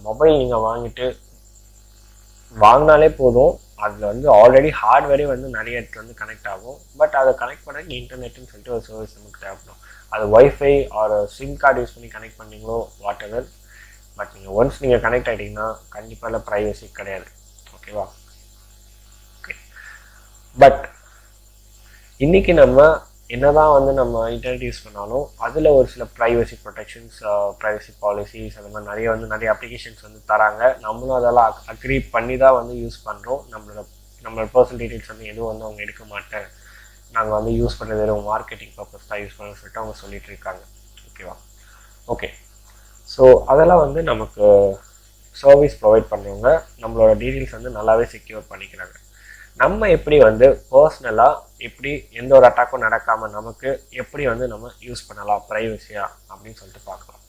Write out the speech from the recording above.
Mobile நீங்கள் வாங்கினாலே போதும், அதில் வந்து ஆல்ரெடி ஹார்ட்வேரே வந்து நிறைய இடத்துல வந்து கனெக்ட் ஆகும். பட் அதை கனெக்ட் பண்ணி இன்டர்நெட்னு சொல்லிட்டு ஒரு சர்வீஸ் நமக்கு தேவைப்படும். அது wifi or SIM card use பண்ணி கனெக்ட் பண்ணிங்களோ வாட் எவர். பட் நீங்கள் ஒன்ஸ் நீங்கள் கனெக்ட் ஆகிட்டீங்கன்னா கண்டிப்பாக இல்லை ப்ரைவசி கிடையாது. ஓகேவா? ஓகே. பட் இன்றைக்கி நம்ம என்னதான் வந்து நம்ம இன்டர்நெட் யூஸ் பண்ணாலும் அதில் ஒரு சில ப்ரைவசி ப்ரொடெக்ஷன்ஸ், ப்ரைவசி பாலிசிஸ் அந்த மாதிரி நிறைய அப்ளிகேஷன்ஸ் வந்து தராங்க. நம்மளும் அதெல்லாம் அக்ரி பண்ணி தான் வந்து யூஸ் பண்ணுறோம். நம்மளோட பர்சனல் டீட்டெயில்ஸ் வந்து எதுவும் வந்து அவங்க எடுக்க மாட்டேன், நாங்கள் வந்து யூஸ் பண்ணுறது வெறும் மார்க்கெட்டிங் பர்பஸ் தான் யூஸ் பண்ணணும்னு சொல்லிட்டு அவங்க சொல்லிட்டு இருக்காங்க. ஓகேவா? ஓகே. ஸோ அதெல்லாம் வந்து நமக்கு சர்வீஸ் ப்ரொவைட் பண்ணுறவங்க நம்மளோட டீட்டெயில்ஸ் வந்து நல்லாவே செக்யூர் பண்ணிக்கிறாங்க. நம்ம எப்படி வந்து பர்சனலாக எப்படி எந்த ஒரு அட்டாக்கும் நடக்காமல் நமக்கு எப்படி வந்து நம்ம யூஸ் பண்ணலாம் ப்ரைவசியாக அப்படின்னு சொல்லிட்டு பார்க்கலாம்.